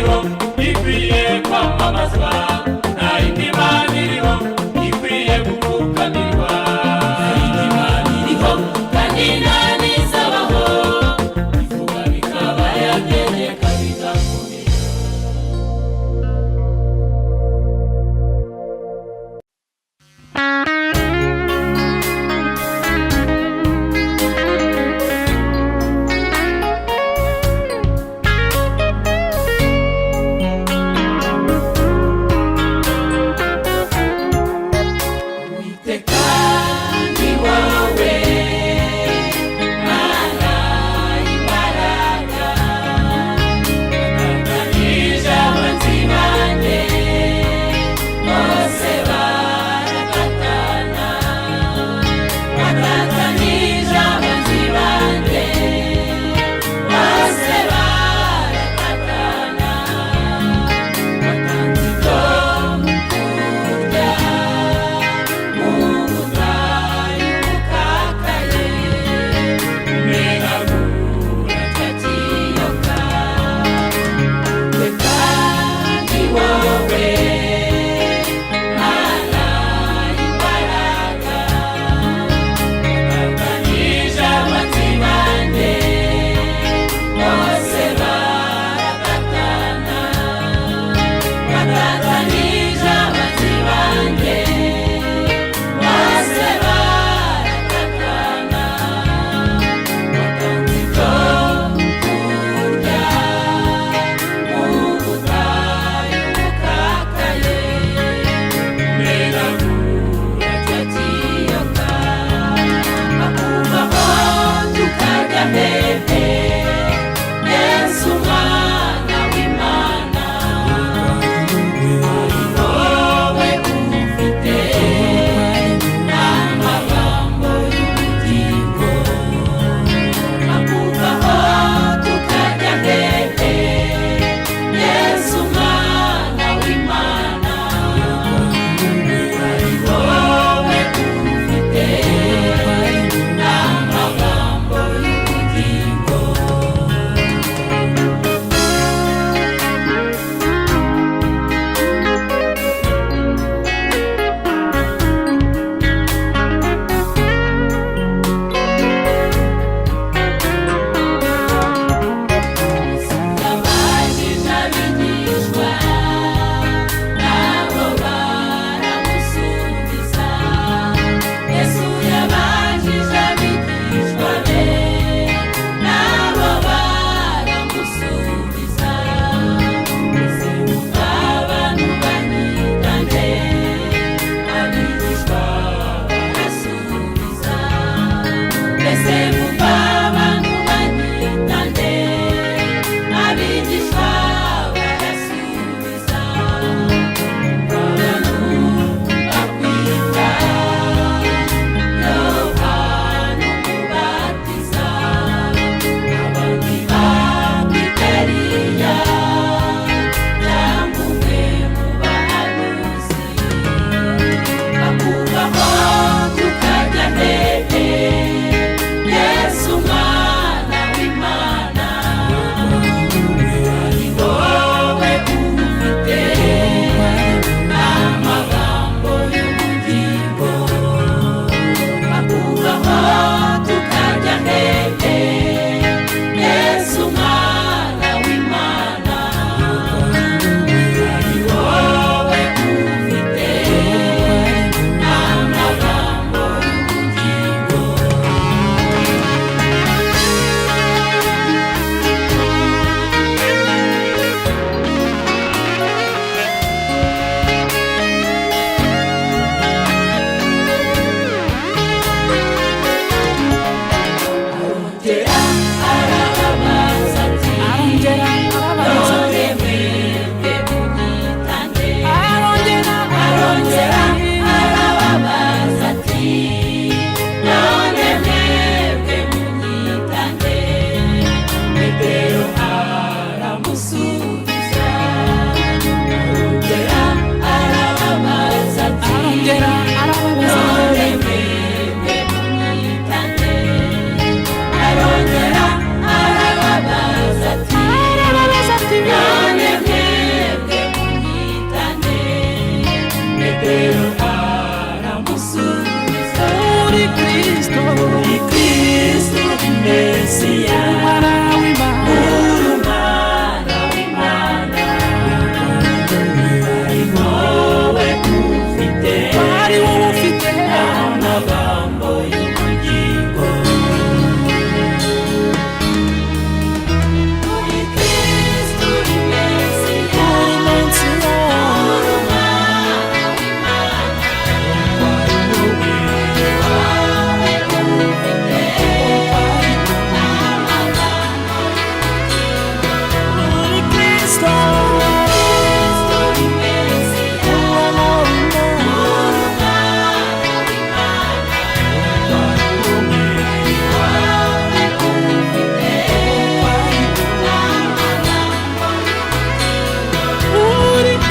iriho ikwiye kwamamazwa, nta yindi Mana iriho ikwiye gupfukamirwa. Nta yindi Mana iriho kandi nta n'izabaho, ivuga bikaba yategeka bigakomera.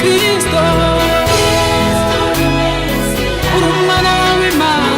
Kristo uri umwana w'Imana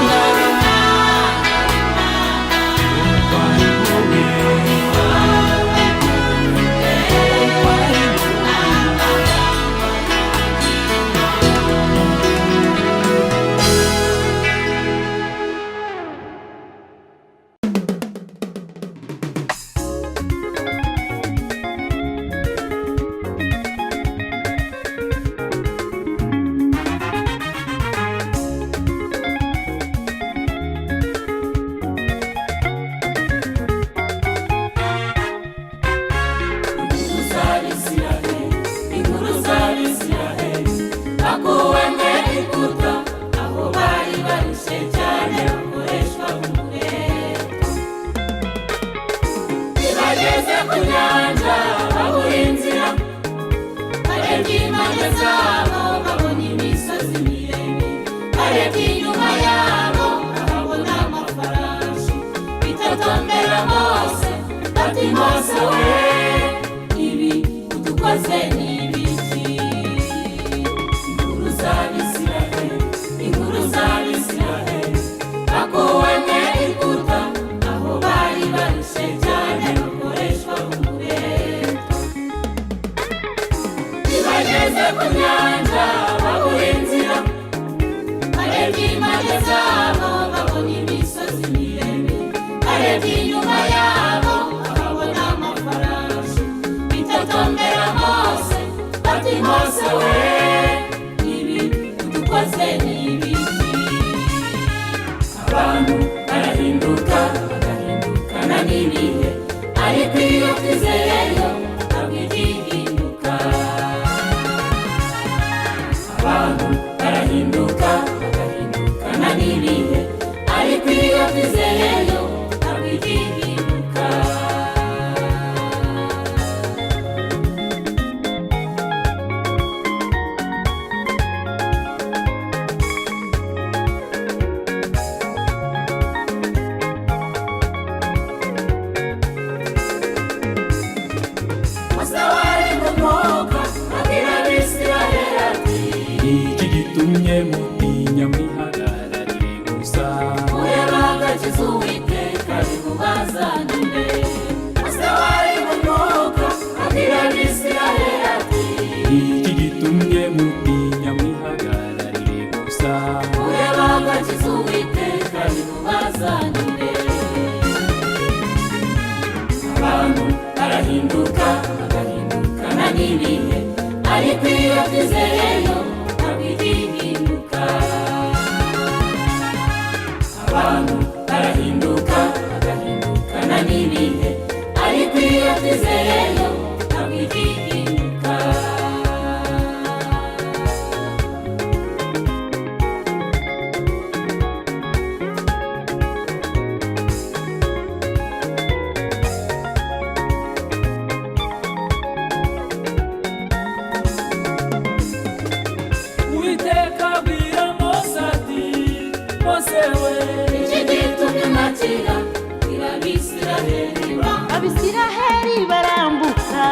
Abisiraheli barambuka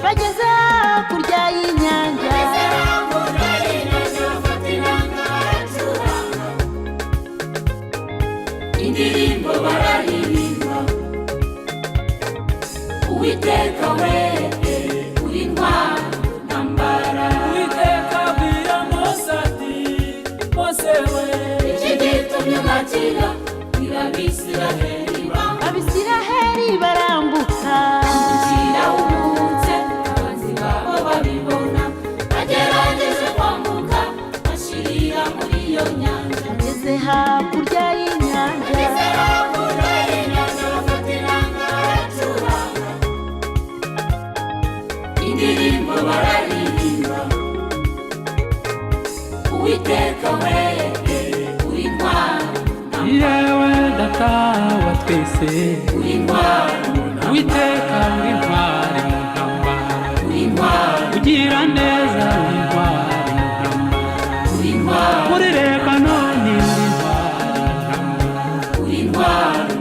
bageze hakurya y'inyanja indirimbo bararirimba Uwiteka we uri ntwari ntambara Uwiteka abwira Mose ati Mose we iki gitumye mwakira Abisiraheli barambuka bageze hakurya y'inyanja indirimbo bararirimba Uwiteka we uri ntwari yewe data wa twese uri ntwari Uwiteka uri intwari mu ntambara uri ntwari ugira neza uri intwari mu ntambara uri ntwari muri Lebanoni uri intwari mu ntambara uri ntwari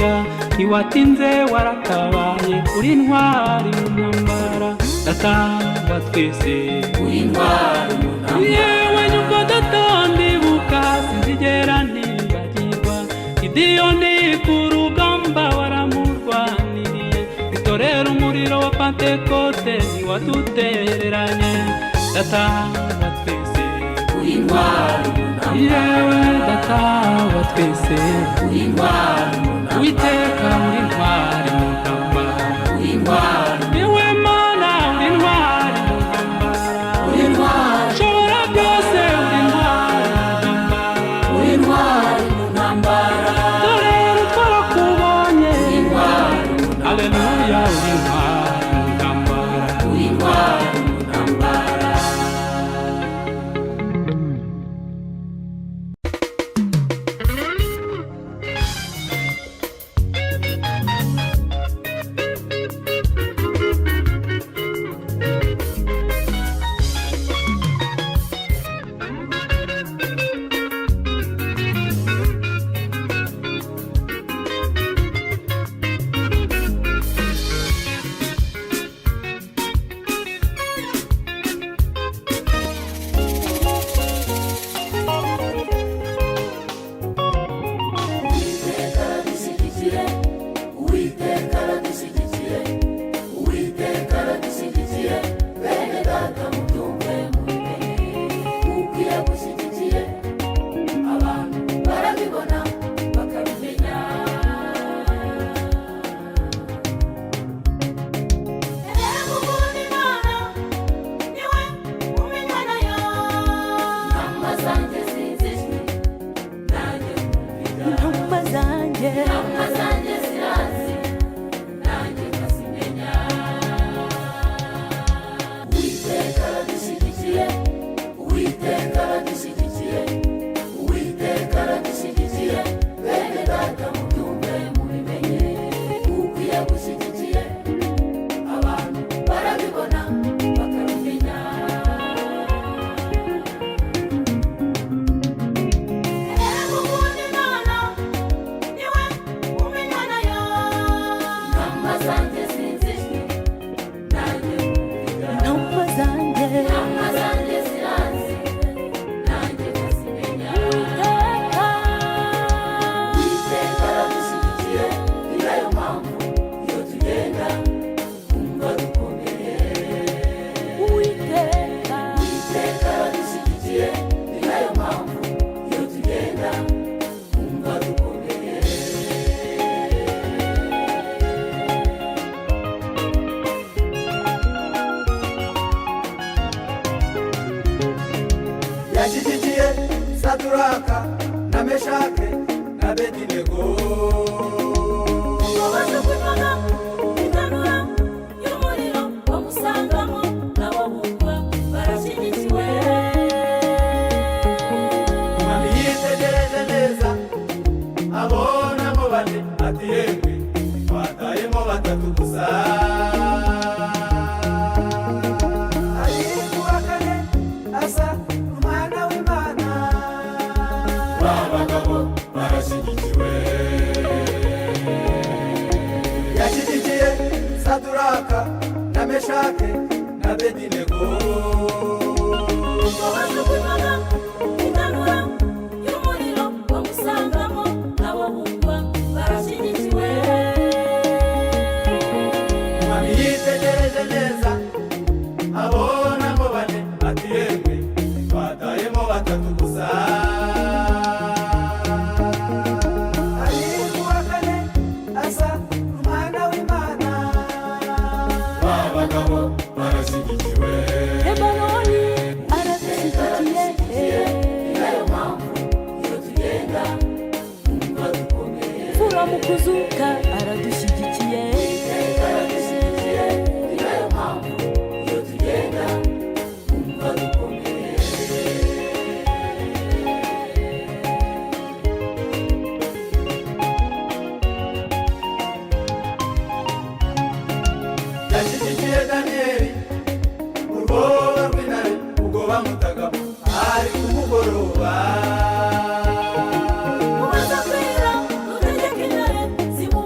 umugisha ntiwatinze waratabaye uri intwari mu ntambara data wa twese uri intwari mu ntambara yewe nyumva data ndibuka sinzigera ntibagirwa Gideyoni ku rugamba waramurwaniriye itorero umuriro wa Pentekote ntiwadutereranye data wa twese uri intwari mu ntambara yewe data wa twese uri intwari mu ntambara Uwiteka uri intwari mu ntambara uri intwari yewe Mana uri intwari mu ntambara uri intwari ushobora byose uri intwari mu ntambara uri intwari mu ntambara dore twarakubonye uri intwari mu ntambara haleluya uri intwari mu ntambara uri intwari mu ntambara Uwiteka aradushyigikiye Uwiteka aradushyigikiye bene data mubyumve mubimenye kuko iyo agushyigikiye abantu barabibona bakabimenya erega umuntu Imana niwe umenywa nayo intama zanjye zizijwe nanjye nkumvira intama zanjye intama zanjye zirazi nanjye nkazimenya Uwiteka aradushyigikiye Uwiteka aradushyigikiye Uwiteka aradushyigikiye bene data mubyumve mubimenye kuko iyo agushyigikiye abantu barabibona bakabimenya erega umuntu Imana niwe umenywa nayo intama zanjye zizijwe nanjye nkumvira intama zanjye intama zanjye zirazi nanjye nkazimenya Uwiteka aradushyigikiye ni nayo mpamvu iyo tugenda twumva dukomeye Uwiteka Uwiteka aradushyigikiye ni nayo mpamvu iyo tugenda twumva dukomeye yashyigikiye Saduraka na Meshake na Abedinego bajugunywaga itanura y'umuriro bamusangamo nabo bumva barashyigikiwe umwami yitegereje neza abonamo bane ati yemwe twatayemo batatu gusa ariko uwa kane asa umwana w'Imana ba bagabo barashyigikiwe yashyigikiye Saduraka na Meshake na Abedinego bajugunywaga itanura y'umuriro bamusangamo nabo bumva barashyigikiwe umwami yitegereje neza abonamo bane ati yemwe twatayemo batatu gusa ariko uwa kane asa umwana w'Imana ba bagabo barashyigikiwe Lebanoni aradushyigikiye ni nayo mpamvu iyo tugenda twumva dukomeye mfura mu kuzuka aradushyigikiye Uwiteka aradushyigikiye ni nayo mpamvu iyo tugenda twumva dukomeye yashyigikiye Daniyeli mu rwobo rw'intare ubwo bamutagamo ari ku mugoroba umaze kwira utegeka intare zimu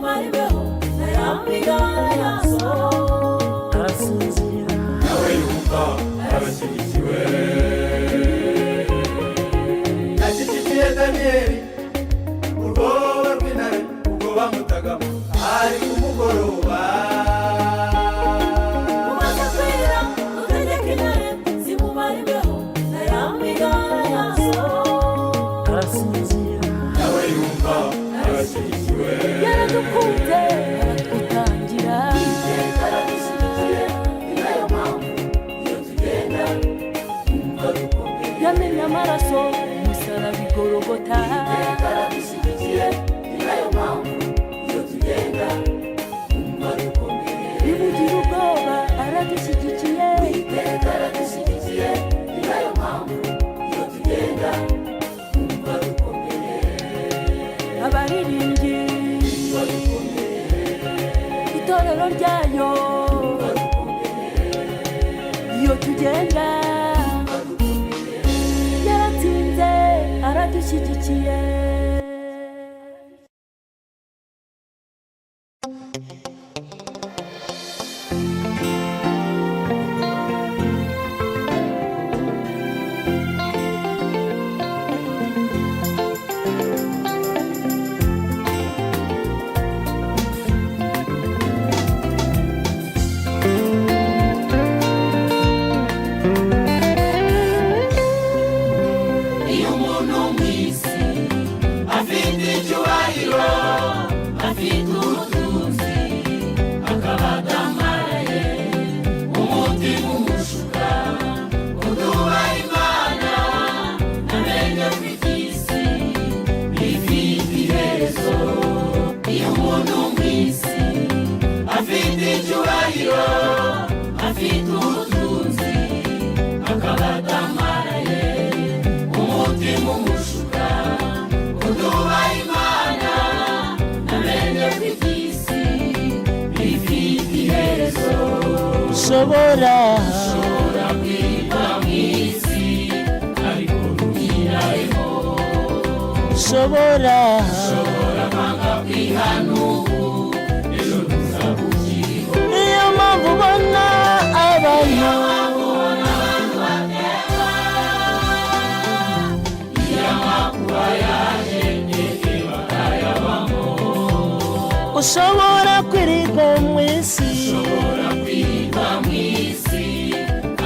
turasinzira nawe yumva arashyigikiwe yaradukunze aratwitangira iteka aradushyigikiye ni nayo mpamvu iyo tugenda twumva dukomeye yamenye amaraso umusaraba igorogota iteka aradushyigikiye ni nayo mpamvu iyo tugenda twumva dukomeye nimugire ubwoba aradushyigikiye iteka aradushyigikiye ni nayo mpamvu iyo tugenda twumva dukomeye abaririmbyi twumva dukomeye itorero ryayo twumva dukomeye iyo tugenda yaratsinze aradushyigikiye iyo umuntu mu isi afite icyubahiro afite ubutunzi akaba adamaraye umutima umushuka uduha imana amenye ko iby'isi bifite iherezo iyo umuntu mu isi afite icyubahiro afite ubutunzi akaba adamaraye umutima umushuka uduha imana amenye ko iby'isi bifite iherezo ushobora kwiba mu isi ariko ntugirareho ushobora kwanga kwihana ubu ejo ntuzabukiriho niyo mpamvu ubona abantu kuba yaje ndetse bakayabamo ushobora kwirirwa mu isi kwiba mu isi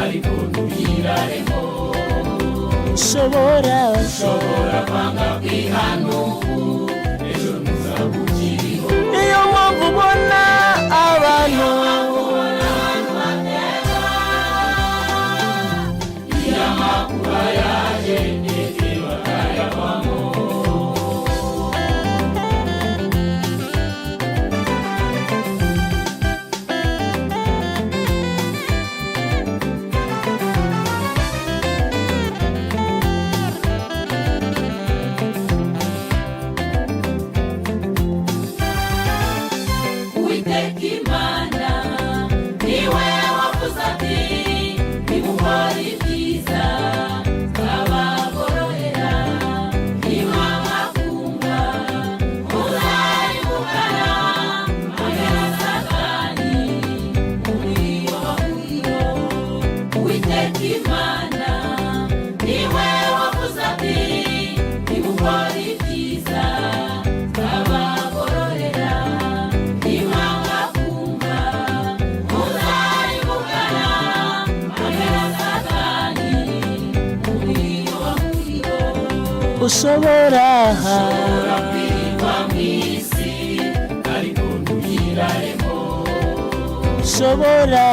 ariko ntugirareho ushobora kwanga kwihana ubu ejo ntuzabukiriho niyo mpamvu ubona abantu kuba yaje ndetse bakayabamo Uwiteka Imana niwe wavuze ati nimukora ibyiza nzabagororera nimwanga kumva muzaribukana amera Satani umuriro w'umuriro Uwiteka Imana niwe wavuze ati nimukora ibyiza nzabagororera nimwanga kumva muzaribukana amera Satani umuriro w'umuriro ushobora kwirirwa mu isi ariko ntugirareho ushobora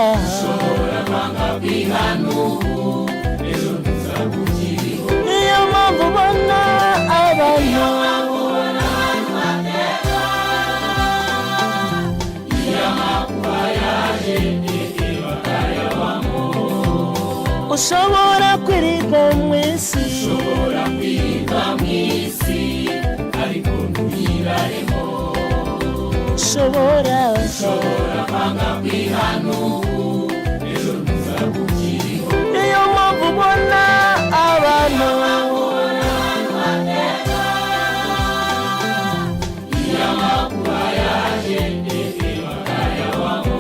kwanga kwihana ubu ejo ntuzabukiriho niyo mpamvu ubona abantu kuba yaje ndetse bakayabamo ushobora kwirirwa mu isi kwiba mu isi ariko ntugirareho ushobora kwanga kwihana ubu ejo ntuzabukiriho niyo mpamvu ubona abantu kuba yaje ndetse bakayabamo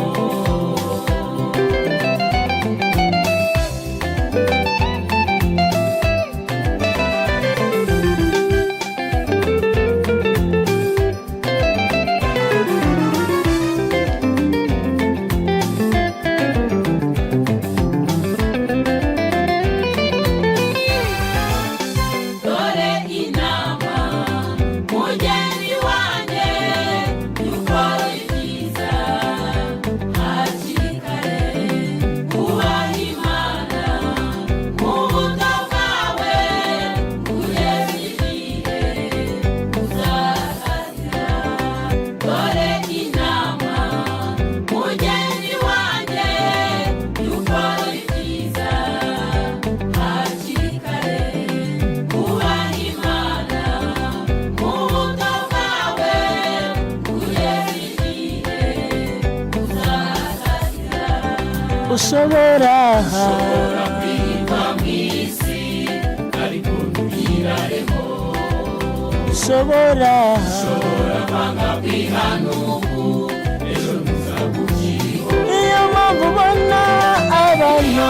ushobora kwiga mw'isi ariko ntugiraremo ushobora kwanga kwihana ubu ejo ntuzabukiriho niyo mpamvu ubona abantu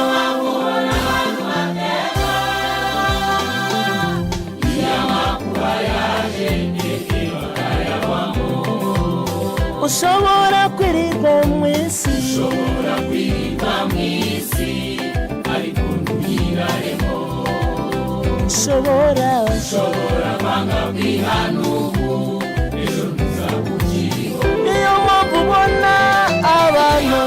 ushobora kwirirwa mw'isi ariko ntugiraremo ushobora kwanga kwihana ubu ejo ntuzabukiriho niyo mpamvu ubona abantu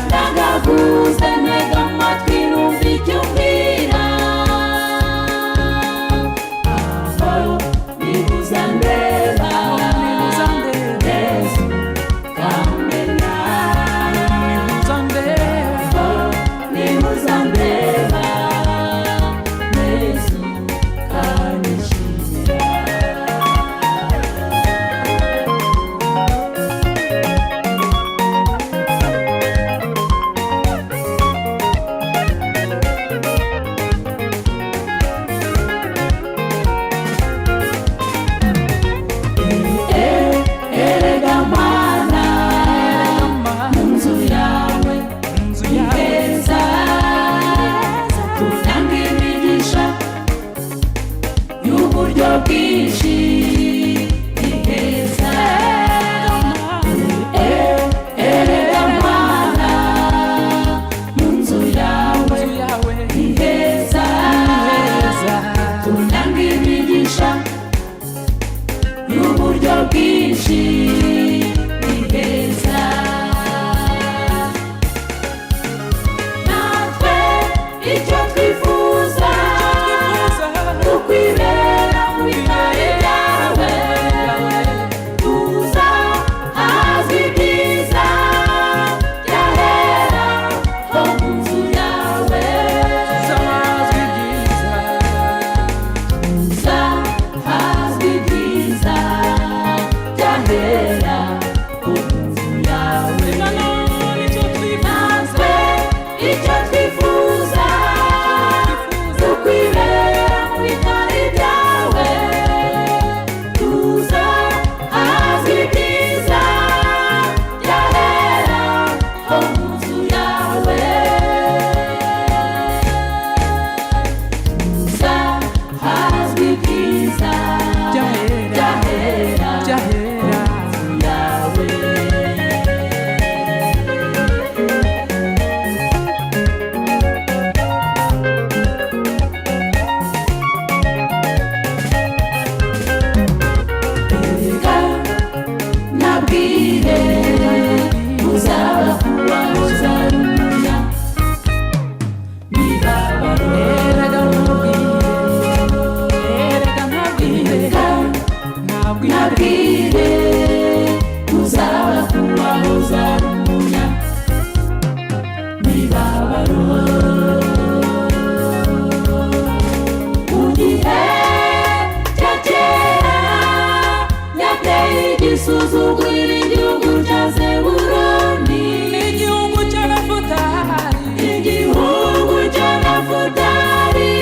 ndagaguze ntega amatwi numva icyo umbwira aho nibuza ndeba Yesu kamenya nibuza ndeba Yesu kanishimira Yeah. wisuzugurira igihugu cya Zebuloni n'igihugu cya Nafutali, igihugu cya Nafutali,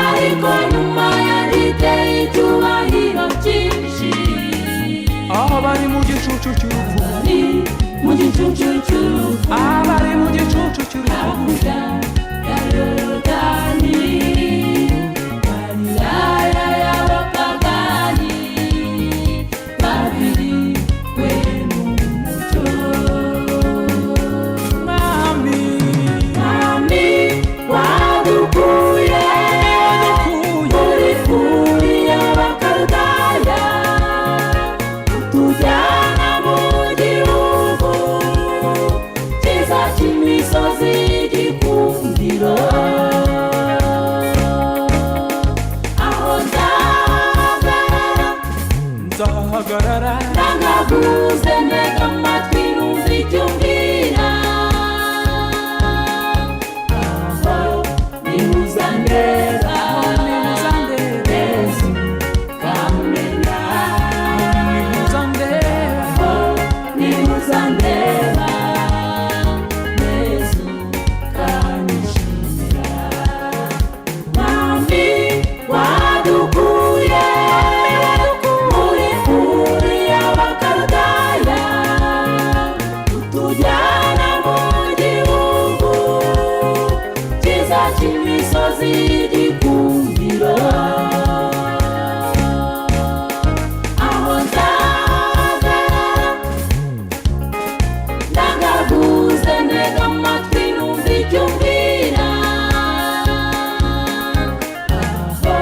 ariko nyuma yagiteye icyubahiro cyinshi. abari mu gicucu cy'urupfu, Mu gicucu cy'urupfu, abari mu gicucu cy'urupfu, hakurya ya Yorodani, Galilaya y'abapagani, babiriwe n'umucyo. mwami Mwami wadukuye muri kuri y'Abakaludaya, utujyana mu gihugu cyiza cy'imisozi y'igikundiro, aho nzahagarara ndangaguze ntega amatwi numva icyo umbwira, aho nihuza ndeba Yesu kamenya, nihuza ndeba, nihuza ndeba Yesu kanishimira. Mwami wadukuye muri kuri y'Abakaludaya, utujyana mu gihugu cyiza cy'imisozi y'igikundiro, aho nzahagarara ndangaguze ntega amatwi numva icyo umbwira, aho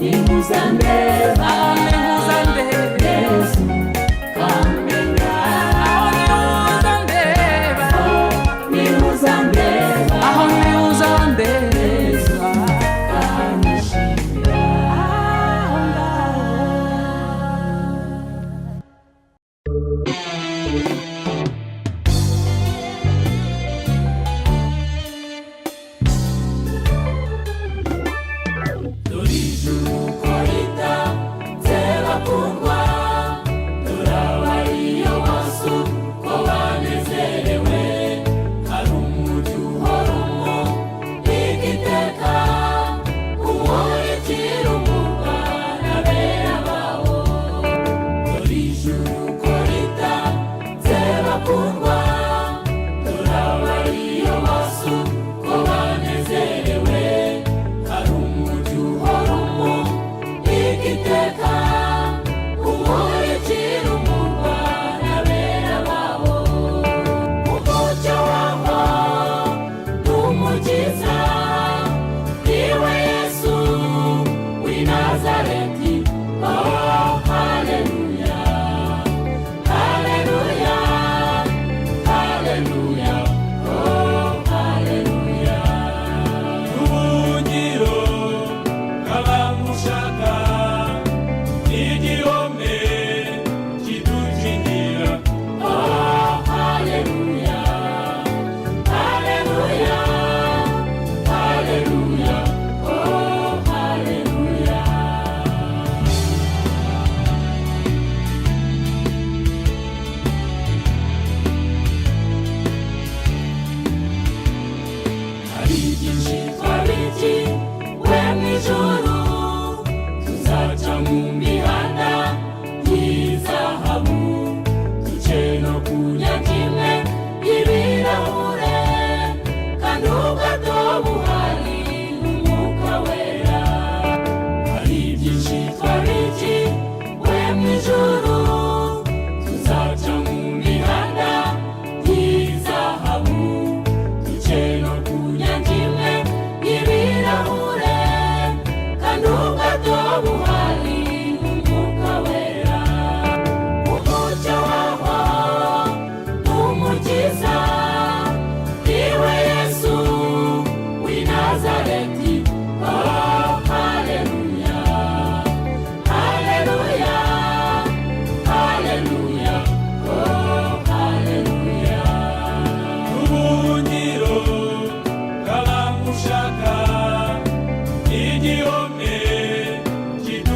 nihuza ndeba nihuza ndeba, Yesu kamenya, nihuza ndeba, nihuza ndeba aho nihuza ndeba, kanishimira. aho ngaho Dore ijuru ko ritatse bakundwa, dore abariyo maso ko banezerewe, hari umucyo uhoramo igiteka, umurikira umurwa n'abera bawo. Dore ijuru ko ritatse bakundwa, dore abariyo maso ko banezerewe, hari umucyo uhoramo igiteka, umurikira umurwa n'abera bawo. Umucyo waho n'umukiza niwe Yesu w'i Nazareti. Oh, haleluya, haleluya, haleluya, oh, haleluya. ubuhungiro bw'abamushaka n'igihome kidukingira. Oh, haleluya, haleluya, haleluya, oh, haleluya. Hari byinshi twabikiwe mw'ijuru, tuzaca mu mihanda y'izahabu, duce no ku nyakimwe y'ibirahure, kandi ubwato buhari n'Umwuka wera. Hari byinshi twabikiwe mw'ijuru, tuzaca mu mihanda y'izahabu, duce no ku nyakimwe y'ibirahure, kandi ubwato buhari n'Umwuka wera. Umucyo waho n'umukiza niwe Yesu w'i Nazareti. Oh, haleluya, haleluya, haleluya, oh, haleluya. ubuhungiro bw'abamushaka n'igihome kidukingira.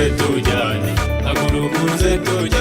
tujyane, haguruka uze tujyane.